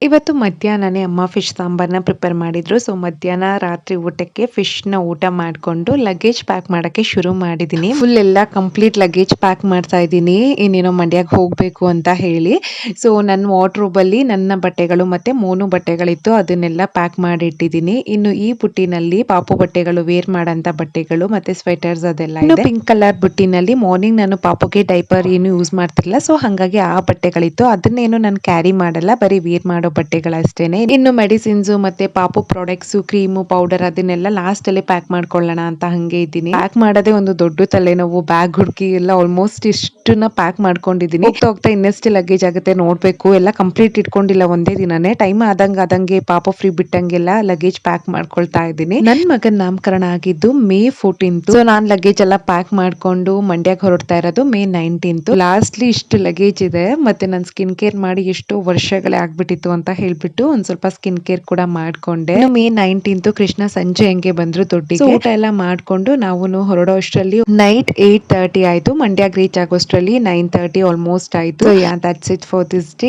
ಇವತ್ತು ಮಧ್ಯಾಹ್ನನೇ ಅಮ್ಮ fish ಸಾಂಬಾರ್ನ prepare ಮಾಡಿದ್ರು. ಸೊ ಮಧ್ಯಾಹ್ನ ರಾತ್ರಿ ಊಟಕ್ಕೆ ಫಿಶ್‌ನ ಊಟ ಮಾಡ್ಕೊಂಡು ಲಗೇಜ್ ಪ್ಯಾಕ್ ಮಾಡಕ್ಕೆ ಶುರು ಮಾಡಿದ್ದೀನಿ. ಫುಲ್ ಎಲ್ಲ ಕಂಪ್ಲೀಟ್ ಲಗೇಜ್ ಪ್ಯಾಕ್ ಮಾಡ್ತಾ ಇದ್ದೀನಿ. ಇನ್ನೇನೋ ಮಂಡ್ಯಕ್ಕೆ ಹೋಗ್ಬೇಕು ಅಂತ ಹೇಳಿ. ಸೊ ನನ್ನ ವಾರ್ಡ್‌ರೋಬಲ್ಲಿ ನನ್ನ ಬಟ್ಟೆಗಳು ಮತ್ತೆ ಮೋನು ಬಟ್ಟೆಗಳಿತ್ತು. ಅದನ್ನೆಲ್ಲ ಪ್ಯಾಕ್ ಮಾಡಿ ಇಟ್ಟಿದ್ದೀನಿ. ಇನ್ನು ಈ ಬುಟ್ಟಿನಲ್ಲಿ ಪಾಪು ಬಟ್ಟೆಗಳು ವೇರ್ ಮಾಡಂತ ಬಟ್ಟೆಗಳು ಮತ್ತೆ ಸ್ವೆಟರ್ಸ್ ಅದೆಲ್ಲ ಇದೆ. ಪಿಂಕ್ ಕಲರ್ ಬುಟ್ಟಿನಲ್ಲಿ ಮಾರ್ನಿಂಗ್ ನಾನು ಪಾಪುಗೆ ಡೈಪರ್ ಏನು ಯೂಸ್ ಮಾಡ್ತಿರ್ಲಿಲ್ಲ. ಸೊ ಹಾಗಾಗಿ ಆ ಬಟ್ಟೆಗಳಿತ್ತು. ಅದನ್ನೇನು ನಾನು ಕ್ಯಾರಿ ಮಾಡಲ್ಲ. ಬರೀ ವೇರ್ ಮಾಡೋ ಬಟ್ಟೆಗಳಷ್ಟೇನೆ. ಇನ್ನು ಮೆಡಿಸಿನ್ಸ್ ಮತ್ತೆ ಪಾಪು ಪ್ರಾಡಕ್ಟ್ಸ್ ಕ್ರೀಮು ಪೌಡರ್ ಅದನ್ನೆಲ್ಲ ಲಾಸ್ಟ್ ಅಲ್ಲಿ ಪ್ಯಾಕ್ ಮಾಡ್ಕೊಳ್ಳೋಣ ಅಂತ ಹಂಗೆ ಇದ್ದೀನಿ. ಪ್ಯಾಕ್ ಮಾಡೋದೇ ಒಂದು ದೊಡ್ಡ ತಲೆನೋವು. ಬ್ಯಾಗ್ ಹುಡುಕಿ ಎಲ್ಲ ಆಲ್ಮೋಸ್ಟ್ ಇಷ್ಟನ್ನ ಪ್ಯಾಕ್ ಮಾಡ್ಕೊಂಡಿದ್ದೀನಿ. ಹೋಗ್ತಾ ಹೋಗ್ತಾ ಇನ್ನೆಷ್ಟು ಲಗೇಜ್ ಆಗುತ್ತೆ ನೋಡ್ಬೇಕು. ಎಲ್ಲ ಕಂಪ್ಲೀಟ್ ಇಟ್ಕೊಂಡಿಲ್ಲ ಒಂದೇ ದಿನನೇ. ಟೈಮ್ ಆದಂಗೆ ಪಾಪು ಫ್ರೀ ಬಿಟ್ಟಂಗೆಲ್ಲ ಲಗೇಜ್ ಪ್ಯಾಕ್ ಮಾಡ್ಕೊಳ್ತಾ ಇದ್ದೀನಿ. ನನ್ ಮಗನ್ ನಾಮಕರಣ ಆಗಿದ್ದು ಮೇ 14th. ಸೊ ನಾನ್ ಲಗೇಜ್ ಎಲ್ಲ ಪ್ಯಾಕ್ ಮಾಡ್ಕೊಂಡು ಮಂಡ್ಯಕ್ಕೆ ಹೊರಡ್ತಾ ಇರೋದು ಮೇ 19th. ಲಾಸ್ಟ್ಲಿ ಇಷ್ಟು ಲಗೇಜ್ ಇದೆ. ಮತ್ತೆ ನಾನು ಸ್ಕಿನ್ ಕೇರ್ ಮಾಡಿ ಎಷ್ಟೋ ವರ್ಷಗಳೇ ಆಗ್ಬಿಟ್ಟಿತ್ತು ಅಂತ ಹೇಳ್ಬಿಟ್ಟು ಒಂದ್ ಸ್ವಲ್ಪ ಸ್ಕಿನ್ ಕೇರ್ ಕೂಡ ಮಾಡ್ಕೊಂಡೆ. ಮೇ 19th ಕೃಷ್ಣ ಸಂಜೆ ಹಂಗೆ ಬಂದ್ರು ದೊಡ್ಡಿಗೆ. ಊಟ ಎಲ್ಲ ಮಾಡ್ಕೊಂಡು ನಾವು ಹೊರಡೋ ಅಷ್ಟರಲ್ಲಿ ನೈಟ್ 8:30 ಆಯ್ತು. ಮಂಡ್ಯಕ್ಕೆ ರೀಚ್ ಆಗೋಷ್ಟರಲ್ಲಿ 9:30 ಆಲ್ಮೋಸ್ಟ್ ಆಯ್ತು. So yeah that's it for this day.